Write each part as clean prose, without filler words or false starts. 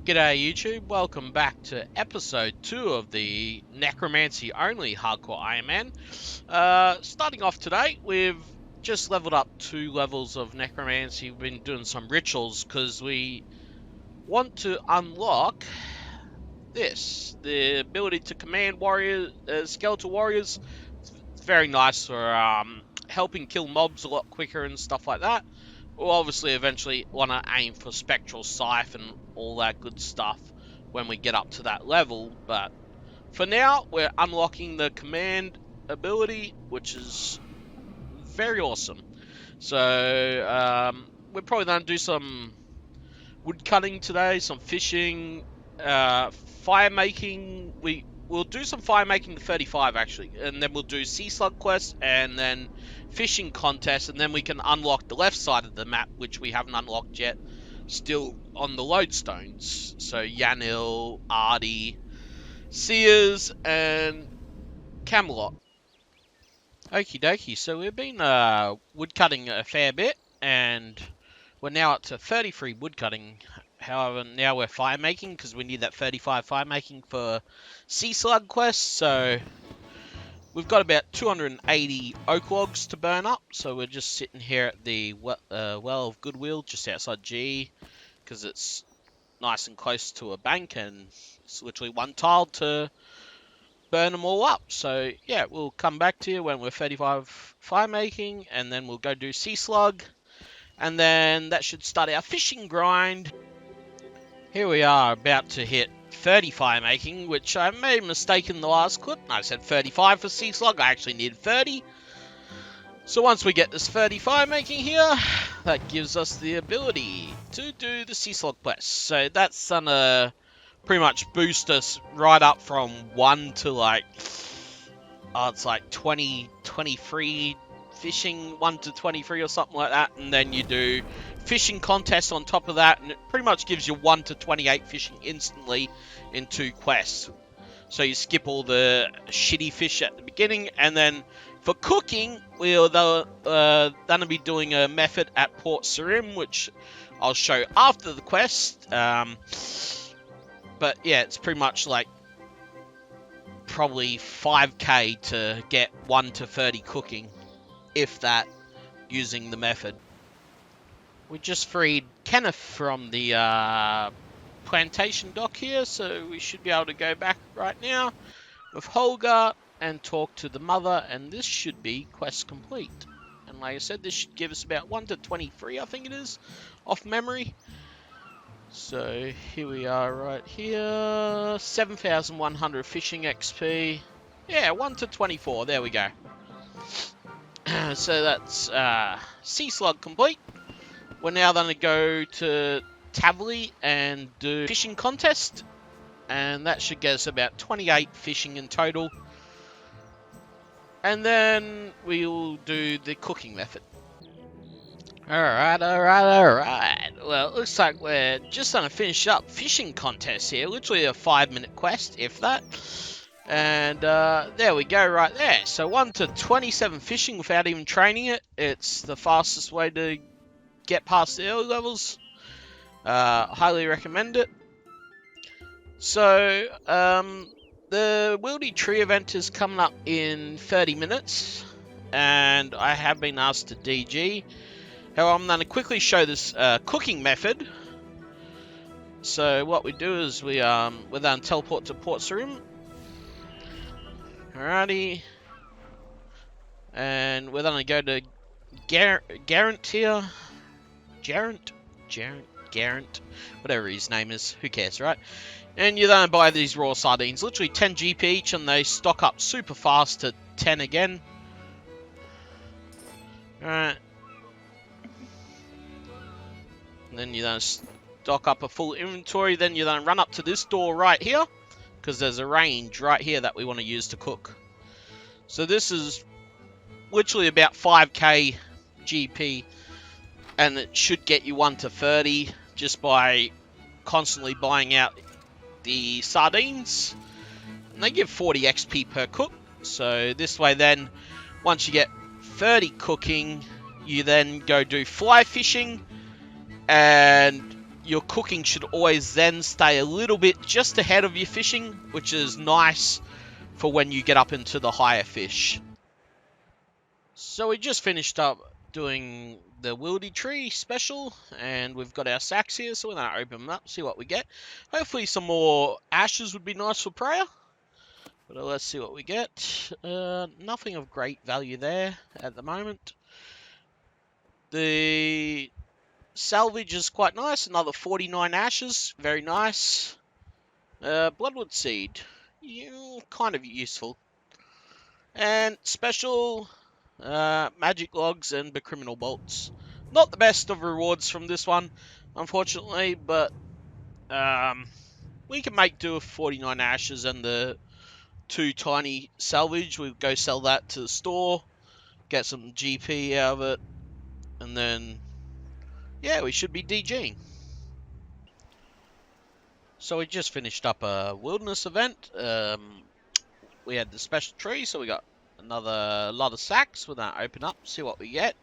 G'day YouTube, welcome back to episode 2 of the Necromancy only Hardcore Ironman. Starting off today, we've just leveled up 2 levels of Necromancy. We've been doing some rituals because we want to unlock this, the ability to command skeletal warriors. It's very nice for helping kill mobs a lot quicker and stuff like that. We'll obviously eventually want to aim for Spectral Scythe and all that good stuff when we get up to that level, but for now we're unlocking the command ability, which is very awesome. So we're probably going to do some wood cutting today, some fishing, fire making. We'll do some fire making to 35 actually, and then we'll do sea slug quests and then fishing contests, and then we can unlock the left side of the map, which we haven't unlocked yet, still on the lodestones. So Yanil, Ardi, Sears, and Camelot. Okie dokie, so we've been woodcutting a fair bit, and we're now up to 33 woodcutting. However, now we're fire making because we need that 35 fire making for sea slug quests. So we've got about 280 oak logs to burn up. So we're just sitting here at the Well of Goodwill, just outside G, because it's nice and close to a bank, and it's literally one tile to burn them all up. So yeah, we'll come back to you when we're 35 fire making, and then we'll go do sea slug, and then that should start our fishing grind. Here we are about to hit 30 fire making, which I made a mistake in the last clip. I said 35 for sea slug, I actually needed 30. So once we get this 30 fire making here, that gives us the ability to do the sea slug quest. So that's gonna pretty much boost us right up from 1 to like, it's like 20, 23 fishing, 1 to 23 or something like that, and then you do fishing contests on top of that, and it pretty much gives you 1 to 28 fishing instantly in 2 quests. So you skip all the shitty fish at the beginning, and then for cooking, we're gonna be doing a method at Port Sarim, which I'll show after the quest. But yeah, it's pretty much like probably 5k to get 1 to 30 cooking, if that, using the method. We just freed Kenneth from the plantation dock here, so we should be able to go back right now with Holger and talk to the mother, and this should be quest complete. And like I said, this should give us about 1 to 23, I think it is, off memory. So here we are right here, 7,100 fishing XP. Yeah, 1 to 24, there we go. So that's sea slug complete. We're now going to go to Tavley and do fishing contest, and that should get us about 28 fishing in total. And then we'll do the cooking method. Alright. Well, it looks like we're just going to finish up fishing contest here. Literally a 5-minute quest, if that. And there we go right there. So 1 to 27 fishing without even training it. It's the fastest way to get past the early levels. Highly recommend it. So the Wildy Tree event is coming up in 30 minutes, and I have been asked to DG. However, I'm going to quickly show this cooking method. So what we do is we're going to teleport to Port Sarim. Alrighty. And we're going to go to Garant here. Garant, whatever his name is, who cares, right? And you're going to buy these raw sardines, literally 10 GP each, and they stock up super fast to 10 again. Alright. And then you're going to stock up a full inventory, then you're going to run up to this door right here, because there's a range right here that we want to use to cook. So this is literally about 5k GP, and it should get you 1 to 30 just by constantly buying out the sardines. And they give 40 XP per cook. So this way then, once you get 30 cooking, you then go do fly fishing, and your cooking should always then stay a little bit just ahead of your fishing, which is nice for when you get up into the higher fish. So we just finished up doing the wildy tree special, and we've got our sacks here, so we're going to open them up, see what we get. Hopefully some more ashes would be nice for prayer. But let's see what we get. Nothing of great value there at the moment. The salvage is quite nice. Another 49 ashes. Very nice. Bloodwood seed. Yeah, kind of useful. And special magic logs and the criminal bolts. Not the best of rewards from this one, unfortunately, but we can make do with 49 ashes and the 2 tiny salvage. We'll go sell that to the store, get some GP out of it, and then, yeah, we should be DGing. So we just finished up a wilderness event. We had the special tree, so we got another lot of sacks. We're going to open up, see what we get.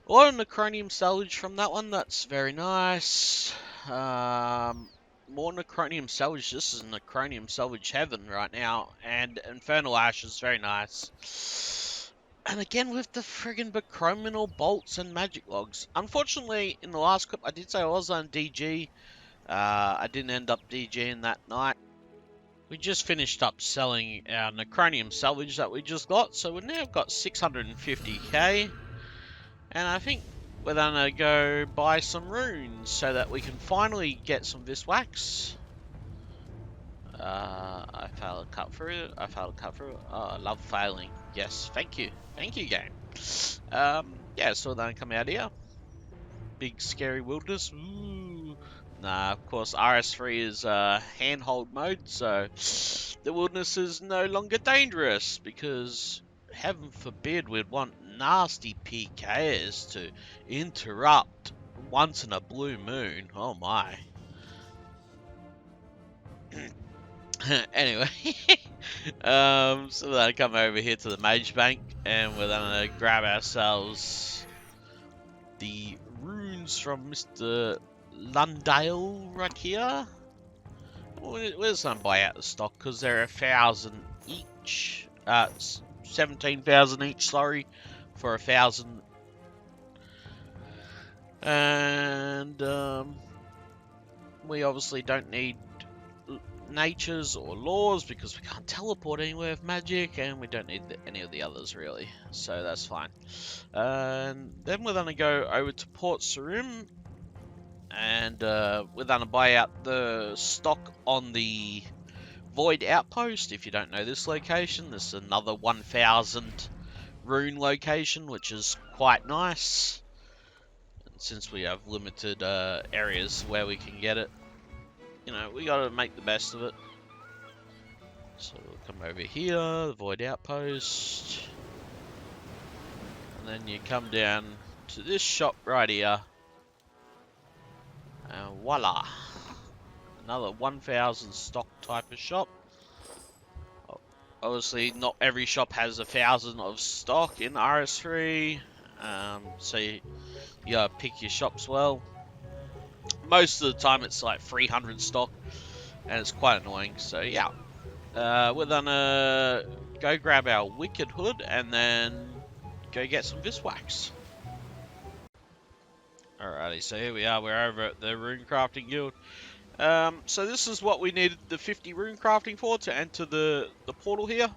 A lot of necronium salvage from that one. That's very nice. More necronium salvage. This is necronium salvage heaven right now. And infernal ashes. Very nice. And again with the friggin' criminal bolts and magic logs. Unfortunately, in the last clip, I did say I was on DG. I didn't end up DGing that night. We just finished up selling our necronium salvage that we just got. So we've now got 650k. And I think we're gonna go buy some runes so that we can finally get some Viswax. I failed to cut through. I failed to cut through. Oh, I love failing. Yes, thank you. Thank you, game. Yeah, so then come out here. Big scary wilderness. Ooh. Nah, of course, RS3 is handhold mode, so the wilderness is no longer dangerous because heaven forbid we'd want nasty PKs to interrupt once in a blue moon. Oh my. Anyway, so we're gonna come over here to the mage bank and we're gonna grab ourselves the runes from Mr. Lundale right here. We're just gonna buy out the stock because they're 1,000 each. 17,000 each, sorry, for 1,000. And we obviously don't need natures or laws because we can't teleport anywhere with magic, and we don't need any of the others really, so that's fine. And then we're gonna go over to Port Sarim, and we're gonna buy out the stock on the Void Outpost. If you don't know this location, this is another 1,000 rune location, which is quite nice. And since we have limited areas where we can get it, you know, we gotta make the best of it. So we'll come over here, the Void Outpost. And then you come down to this shop right here. And voila. Another 1,000 stock type of shop. Obviously, not every shop has 1,000 of stock in RS3. So you gotta pick your shops well. Most of the time it's like 300 stock, and it's quite annoying. So yeah, we're gonna go grab our Wicked Hood and then go get some Viswax. Alrighty, so here we are. We're over at the Rune Crafting Guild. So this is what we needed the 50 rune crafting for to enter the portal here,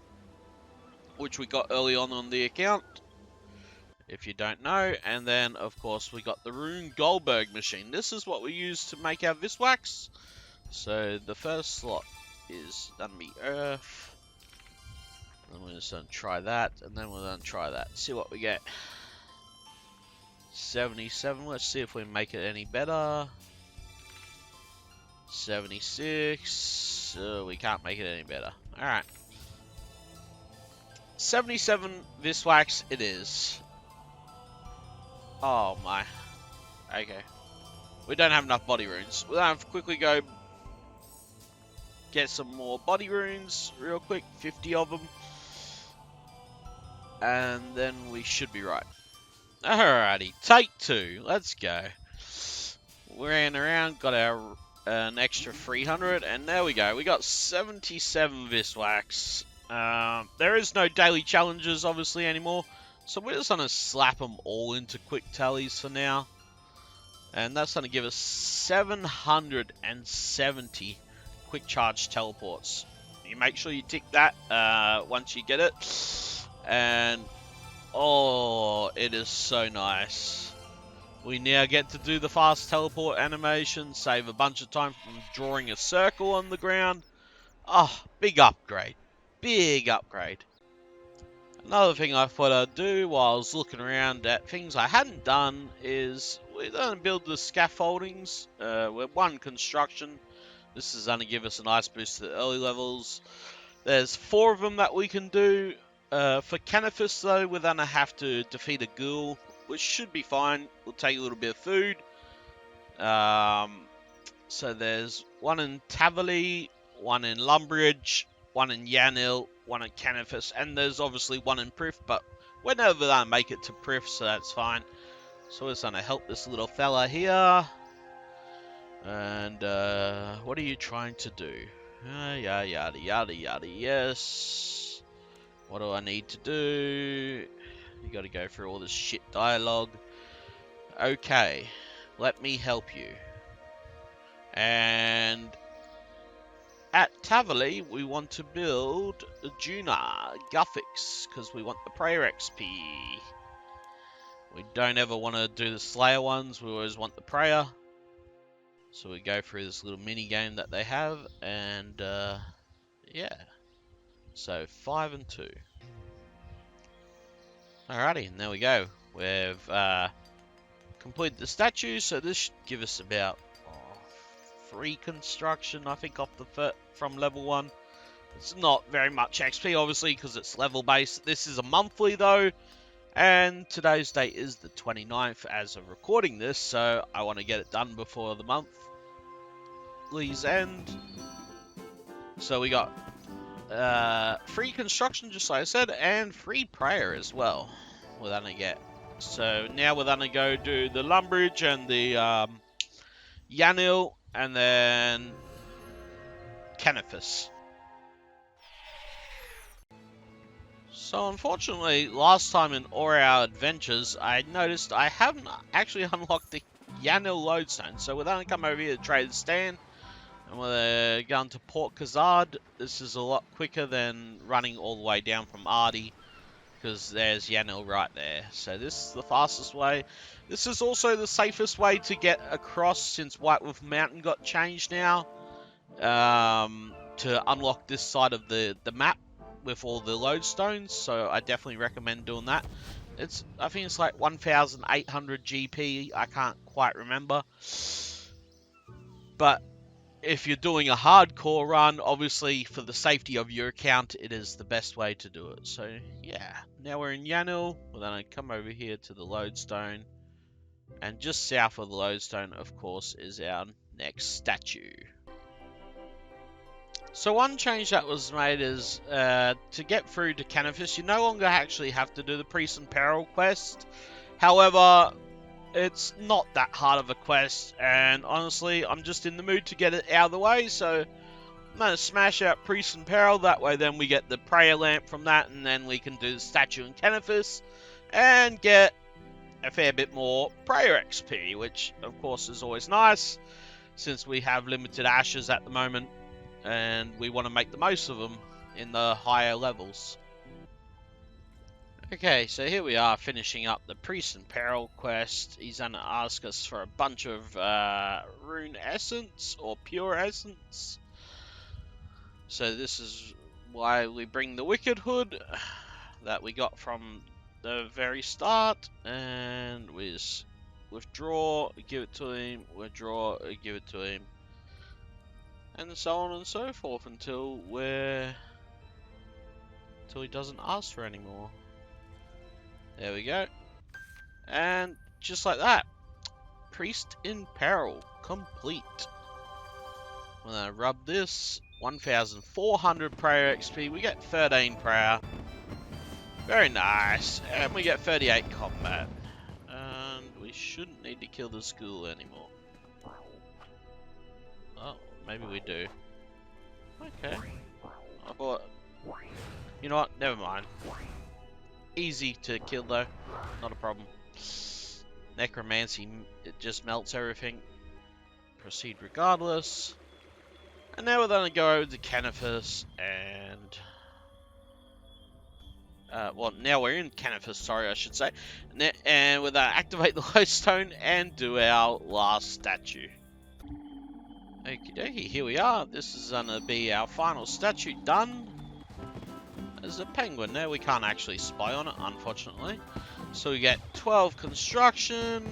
which we got early on the account, if you don't know. And then, of course, we got the Rune Goldberg machine. This is what we use to make our Viswax. So the first slot is gonna be Earth. And we're just gonna try that, and then we're gonna try that. See what we get. 77. Let's see if we make it any better. 76. We can't make it any better. Alright. 77 Viswax it is. Oh my. Okay. We don't have enough body runes. We'll have to quickly go get some more body runes real quick. 50 of them. And then we should be right. Alrighty. Take 2. Let's go. we ran around, got our an extra 300, and there we go. We got 77 Viswax. There is no daily challenges, obviously, anymore. So we're just going to slap them all into quick tallies for now. And that's going to give us 770 quick charge teleports. You make sure you tick that once you get it. And, oh, it is so nice. We now get to do the fast teleport animation, save a bunch of time from drawing a circle on the ground. Oh, big upgrade. Big upgrade. Another thing I thought I'd do while I was looking around at things I hadn't done is we're going to build the scaffoldings. We're one construction. This is going to give us a nice boost to the early levels. There's 4 of them that we can do. For Canifus, though, we're going to have to defeat a ghoul, which should be fine. We'll take a little bit of food. So there's one in Tavali, one in Lumbridge, one in Yanil, one in Canifus, and there's obviously one in Prif, but we're never going to make it to Prif, so that's fine. So we're just going to help this little fella here. And what are you trying to do? Yada, yada, yada, yada, yes. What do I need to do? You got to go through all this shit dialogue. Okay, let me help you. And at Tavali, we want to build Juna Guffix because we want the prayer XP. We don't ever want to do the Slayer ones. We always want the prayer. So we go through this little mini game that they have, and yeah. So 5 and 2. Alrighty, and there we go. We've completed the statue, so this should give us about 3 construction, I think, off the from level 1. It's not very much XP, obviously, because it's level based. This is a monthly, though, and today's date is the 29th as of recording this, so I want to get it done before the monthly's end. So we got free construction, just like I said, and free prayer as well. We're gonna get. So now we're gonna go do the Lumbridge and the Yanil, and then Canifus. So unfortunately, last time in all our adventures, I noticed I haven't actually unlocked the Yanil lodestone. So we're gonna come over here to trade stand. And we're going to Port Khazad. This is a lot quicker than running all the way down from Ardi, because there's Yanil right there. So this is the fastest way. This is also the safest way to get across, since Whitewolf Mountain got changed now, to unlock this side of the map with all the lodestones. So I definitely recommend doing that. I think it's like 1,800 GP. I can't quite remember. But if you're doing a hardcore run, obviously for the safety of your account, it is the best way to do it. So yeah, now we're in Yanil. We're going to come over here to the lodestone. And just south of the lodestone, of course, is our next statue. So one change that was made is to get through to Canifus, you no longer actually have to do the Priest in Peril quest. However, it's not that hard of a quest, and honestly, I'm just in the mood to get it out of the way, so I'm going to smash out Priest in Peril. That way then we get the prayer lamp from that, and then we can do the statue in Canifus, and get a fair bit more prayer XP, which of course is always nice, since we have limited ashes at the moment, and we want to make the most of them in the higher levels. Okay, so here we are finishing up the Priest in Peril quest. He's going to ask us for a bunch of rune essence or pure essence. So this is why we bring the Wicked Hood that we got from the very start, and we just withdraw, give it to him, withdraw, give it to him, and so on and so forth until he doesn't ask for any more. There we go. And just like that, Priest in Peril complete. I'm gonna rub this. 1,400 prayer XP. We get 13 prayer. Very nice. And we get 38 combat. And we shouldn't need to kill the school anymore. maybe we do. Okay. I thought... You know what? Never mind. Easy to kill though. Not a problem. Necromancy, it just melts everything. Proceed regardless. And now we're going to go over to Canifus and... well, now we're in Canifus, sorry, I should say. And we're going to activate the lodestone and do our last statue. Okie dokie, here we are. This is going to be our final statue done. There's a penguin there. We can't actually spy on it, unfortunately. So we get 12 construction.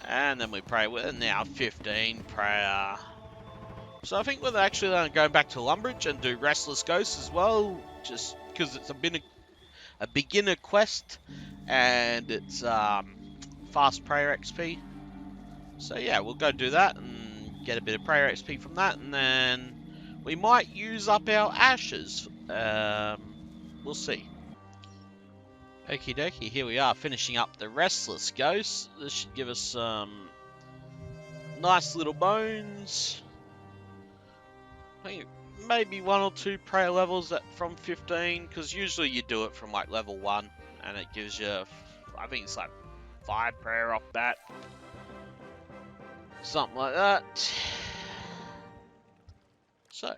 And then we pray with it. Now 15 prayer. So I think we're actually going to go back to Lumbridge and do Restless Ghost as well. Just because it's a beginner quest. And it's fast prayer XP. So yeah, we'll go do that and get a bit of prayer XP from that. And then we might use up our ashes. We'll see. Okie dokie, here we are finishing up the Restless Ghost. This should give us some nice little bones. I think maybe 1 or 2 prayer levels from 15, because usually you do it from like level 1, and it gives you, I think it's like 5 prayer off that. Something like that. So,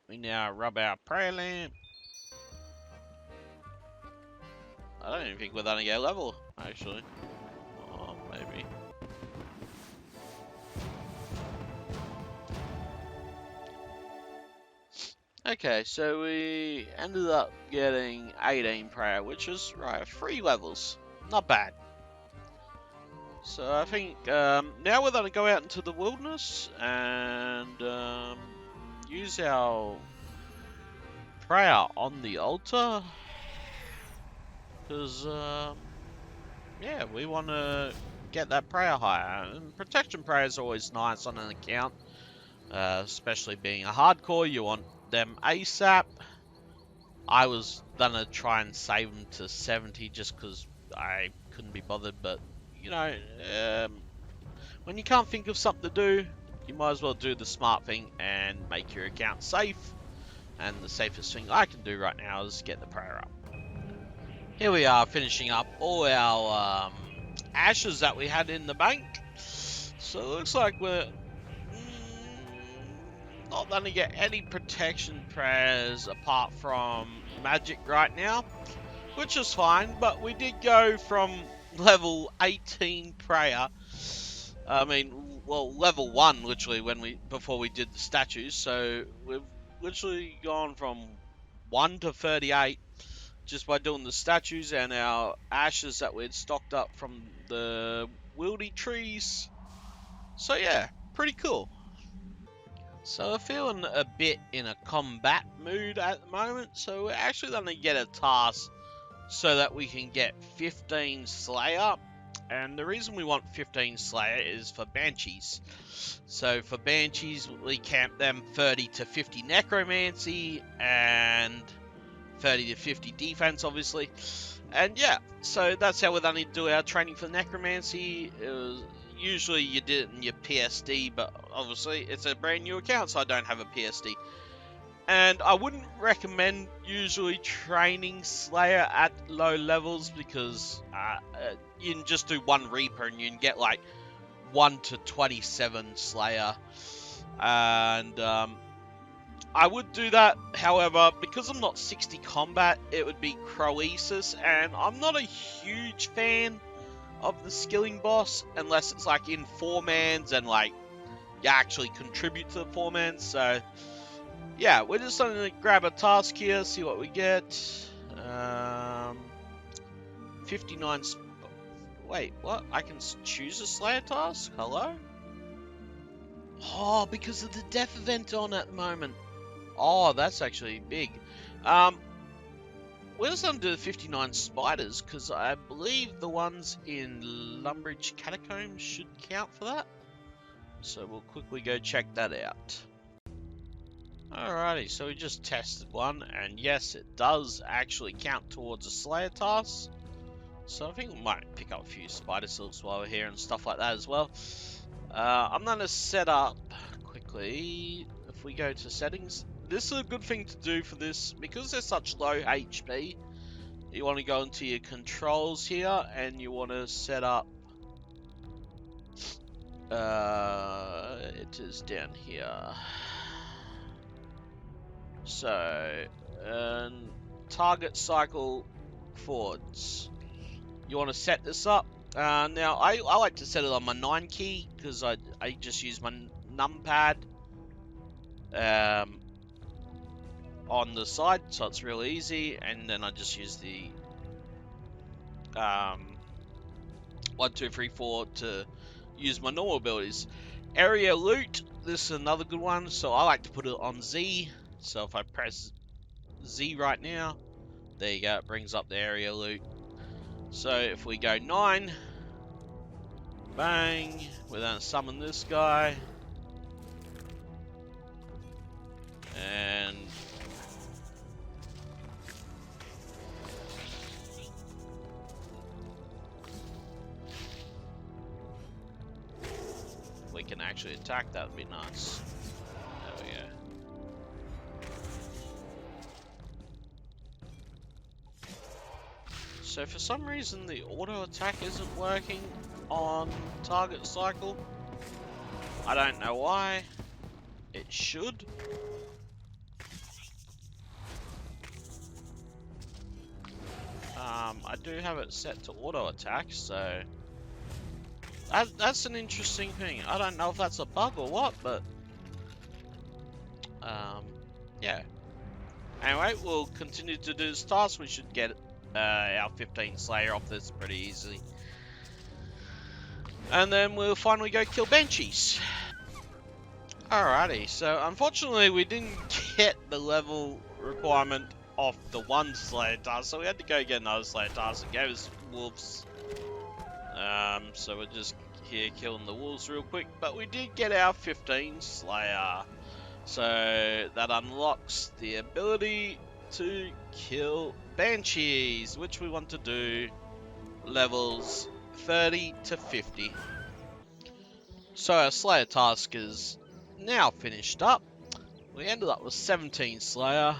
we now rub our prayer lamp. I don't even think we're going to get level, actually. Oh, maybe. Okay, so we ended up getting 18 prayer, which is, right, 3 levels. Not bad. So I think now we're going to go out into the wilderness and use our prayer on the altar. Because, yeah, we want to get that prayer higher. And protection prayer is always nice on an account. Especially being a hardcore, you want them ASAP. I was gonna try and save them to 70 just because I couldn't be bothered. But, you know, when you can't think of something to do, you might as well do the smart thing and make your account safe. And the safest thing I can do right now is get the prayer up. Here we are finishing up all our ashes that we had in the bank. So it looks like we're not going to get any protection prayers apart from magic right now, which is fine, but we did go from level 18 prayer, I mean, well, level 1 literally before we did the statues, so we've literally gone from 1 to 38 just by doing the statues and our ashes that we'd stocked up from the wildy trees. So yeah, pretty cool. So we're feeling a bit in a combat mood at the moment, so we're actually going to get a task so that we can get 15 Slayer. And the reason we want 15 Slayer is for Banshees. So for Banshees, we camp them 30 to 50 Necromancy and 30 to 50 defense, obviously. And yeah, so that's how we're going to do our training for Necromancy. Usually you did it in your PSD, but obviously it's a brand new account, so I don't have a PSD. And I wouldn't recommend usually training Slayer at low levels because you can just do 1 Reaper and you can get like 1 to 27 Slayer. And I would do that, however, because I'm not 60 combat, it would be Croesus, and I'm not a huge fan of the skilling boss unless it's like in 4-mans and like you actually contribute to the 4-mans. So yeah, we're just going to grab a task here, see what we get. 59. Wait, what? I can choose a Slayer task? Hello? Oh, because of the death event on at the moment. Oh, that's actually big. We're just going to do the 59 spiders, because I believe the ones in Lumbridge Catacombs should count for that. So we'll quickly go check that out. Alrighty, so we just tested one, and yes, it does actually count towards a Slayer task. So I think we might pick up a few spider silks while we're here and stuff like that as well. I'm going to set up quickly, if we go to settings, this is a good thing to do for this because they're such low HP. You want to go into your controls here and you want to set up. It is down here. So, target cycle forwards. You want to set this up. Now, I like to set it on my 9 key because I just use my numpad on the side, so it's real easy. And then I just use the 1, 2, 3, 4 to use my normal abilities. Area loot, this is another good one, so I like to put it on Z. So if I press Z right now, there you go, it brings up the area loot. So if we go 9, bang, we're gonna summon this guy. And we can actually attack, that would be nice. There we go. So for some reason the auto attack isn't working on target cycle. I don't know why. It should. I do have it set to auto attack, so that's an interesting thing. I don't know if that's a bug or what, but yeah. Anyway, we'll continue to do this task. We should get our 15 Slayer off this pretty easily. And then we'll finally go kill Banshees. Alrighty, so unfortunately we didn't get the level requirement off the 1 Slayer task, so we had to go get another Slayer task. It gave us wolves. So we're just here killing the wolves real quick, but we did get our 15 Slayer. So that unlocks the ability to kill Banshees, which we want to do levels 30 to 50. So our Slayer task is now finished up. We ended up with 17 Slayer.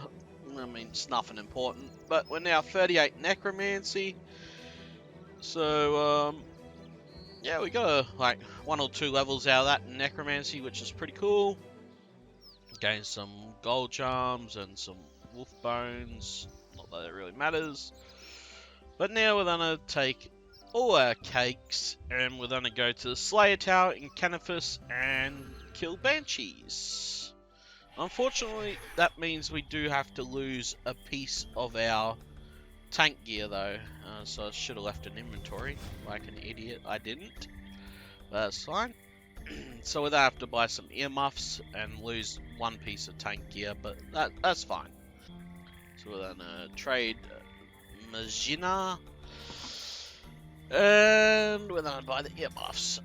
I mean, it's nothing important, but we're now 38 Necromancy. So, yeah, we got like 1 or 2 levels out of that in Necromancy, which is pretty cool. Gained some gold charms and some wolf bones. Not that it really matters. But now we're gonna take all our cakes and we're gonna go to the Slayer Tower in Canifus and kill Banshees. Unfortunately, that means we do have to lose a piece of our tank gear though. So I should have left an inventory. Like an idiot, I didn't. But that's fine. So we're gonna have to buy some earmuffs and lose 1 piece of tank gear, but that's fine. So we're gonna trade Magina. And we're gonna buy the earmuffs.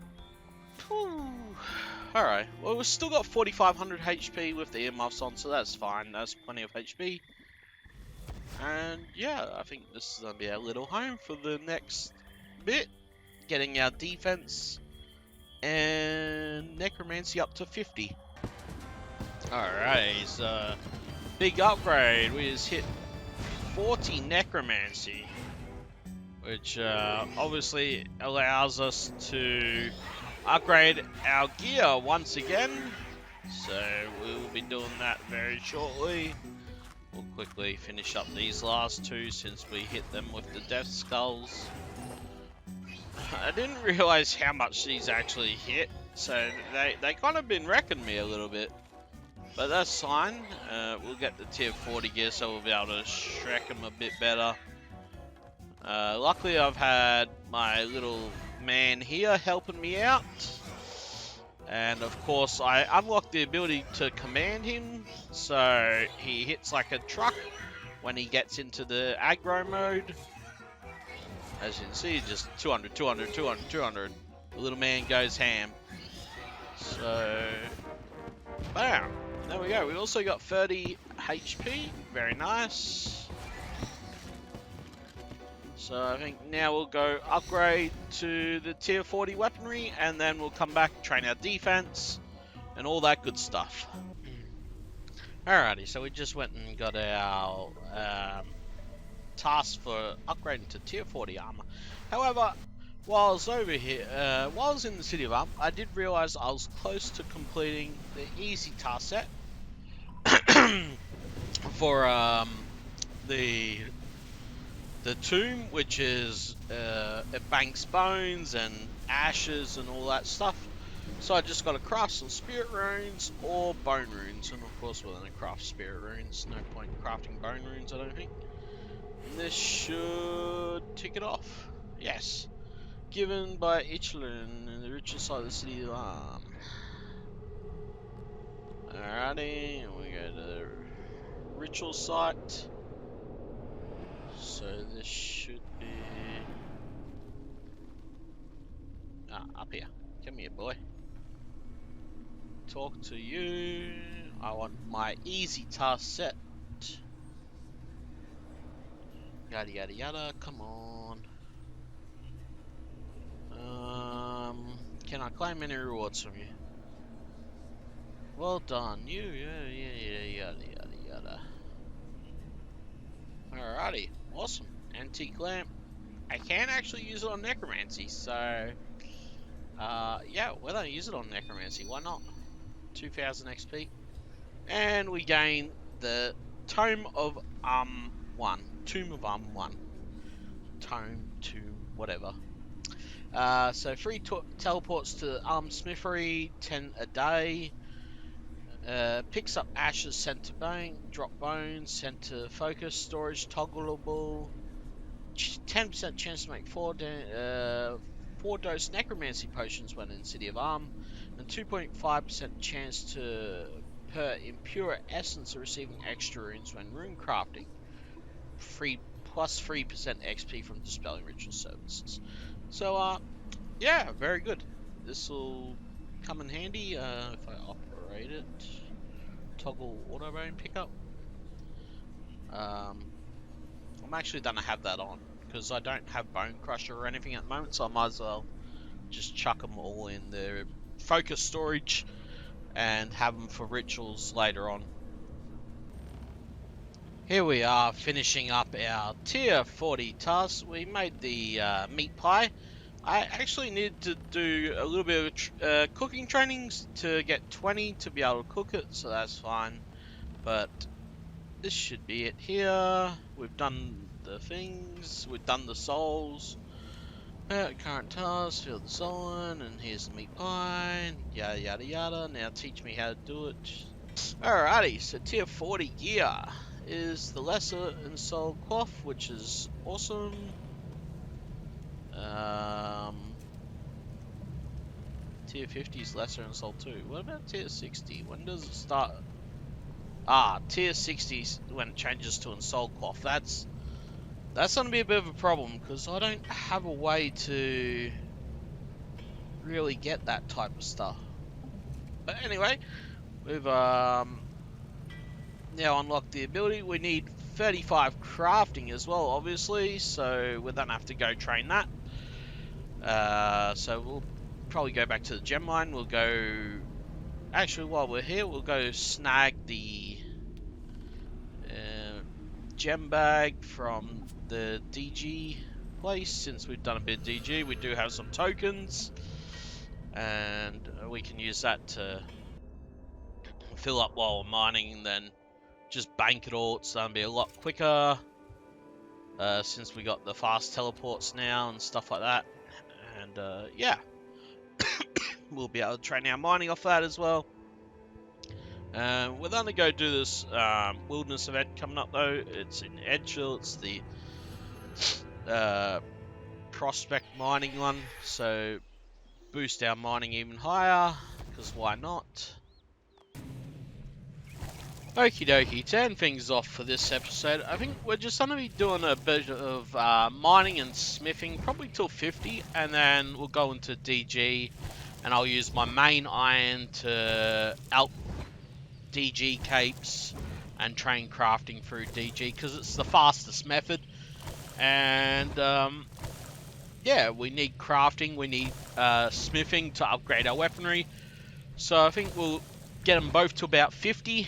Alright, well we've still got 4500 HP with the earmuffs on, so that's fine. That's plenty of HP. And yeah, I think this is gonna be our little home for the next bit. Getting our defense and Necromancy up to 50. Alright, so big upgrade. We just hit 40 Necromancy, which obviously allows us to upgrade our gear once again. So we will be doing that very shortly. We'll quickly finish up these last 2 since we hit them with the death skulls. I didn't realize how much these actually hit, so they kind of been wrecking me a little bit. But that's fine. We'll get the tier 40 gear so we'll be able to shrek them a bit better. Luckily I've had my little man here helping me out. And of course I unlocked the ability to command him, so he hits like a truck when he gets into the aggro mode. As you can see, just 200, 200, 200, 200. The little man goes ham. So, bam. There we go. We also got 30 HP. Very nice. So I think now we'll go upgrade to the tier 40 weaponry, and then we'll come back, train our defense, and all that good stuff. Alrighty, so we just went and got our task for upgrading to tier 40 armor. However, while I was over here, while I was in the City of Arm, I did realize I was close to completing the easy task set for the tomb, which is it banks bones and ashes and all that stuff. So I just got to craft some spirit runes or bone runes, and of course we're going to craft spirit runes. No point crafting bone runes, I don't think. And this should tick it off. Yes. Given by Ichelin in the ritual side of the City of Arm. Alrighty, we go to the ritual site. So this should be up here. Come here, boy. Talk to you. I want my easy task set. Yada yada yada. Come on. Can I claim any rewards from you? Well done, you. Yada yada yada. Alrighty, awesome. Antique lamp. I can actually use it on Necromancy, so yeah, we're gonna use it on Necromancy. Why not? 2000 XP, and we gain the Tomb of 1. Tomb of 1. Tomb 2, whatever. So free teleports to Smithery, 10 a day. Picks up ashes sent to bank, drop bones sent to focus, storage toggleable, 10% chance to make 4-dose necromancy potions when in City of Arm, and 2.5% chance to per impure essence of receiving extra runes when rune crafting. Plus 3% XP from dispelling ritual services. So yeah, very good. This will come in handy if I operate it. Toggle auto bone pickup. I'm actually gonna have that on because I don't have bone crusher or anything at the moment, so I might as well just chuck them all in the focus storage and have them for rituals later on. Here we are finishing up our tier 40 tasks. We made the meat pie. I actually need to do a little bit of cooking trainings to get 20 to be able to cook it, so that's fine. But this should be it here. We've done the things, we've done the souls. Current task, fill the soul in, and here's the meat pie, yada yada yada. Now teach me how to do it. Alrighty, so tier 40 gear is the lesser and soul cloth, which is awesome. Tier 50 is lesser and soul 2. What about tier 60? When does it start? Tier 60 when it changes to Ensoul Cloth. That's gonna be a bit of a problem because I don't have a way to really get that type of stuff. But anyway, we've now unlocked the ability. We need 35 crafting as well, obviously, so we're gonna have to go train that. So we'll probably go back to the gem mine. We'll go. Actually, while we're here, we'll go snag the gem bag from the DG place. Since we've done a bit of DG, we do have some tokens, and we can use that to fill up while we're mining, and then just bank it all. It's gonna be a lot quicker since we got the fast teleports now and stuff like that. And yeah. We'll be able to train our mining off that as well. We're going to go do this wilderness event coming up though. It's in Edgehill. It's the prospect mining one. So boost our mining even higher, because why not? Okie dokie, to end things off for this episode, I think we're just going to be doing a bit of mining and smithing, probably till 50, and then we'll go into DG. And I'll use my main iron to out DG capes and train crafting through DG because it's the fastest method. And yeah, we need crafting, we need smithing to upgrade our weaponry. So I think we'll get them both to about 50.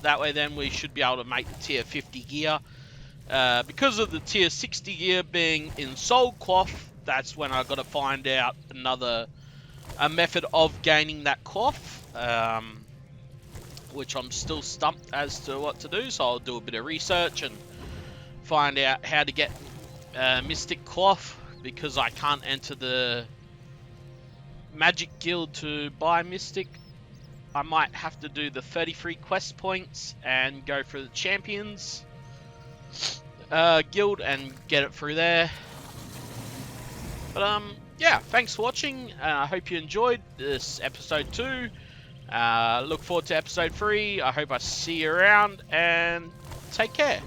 That way then we should be able to make the tier 50 gear. Because of the tier 60 gear being in soul cloth, that's when I got to find out a method of gaining that cloth, which I'm still stumped as to what to do. So I'll do a bit of research and find out how to get Mystic Cloth, because I can't enter the Magic Guild to buy Mystic. I might have to do the 33 quest points and go for the Champions Guild and get it through there. But yeah, thanks for watching. I hope you enjoyed this episode 2. Look forward to episode 3. I hope I see you around, and take care.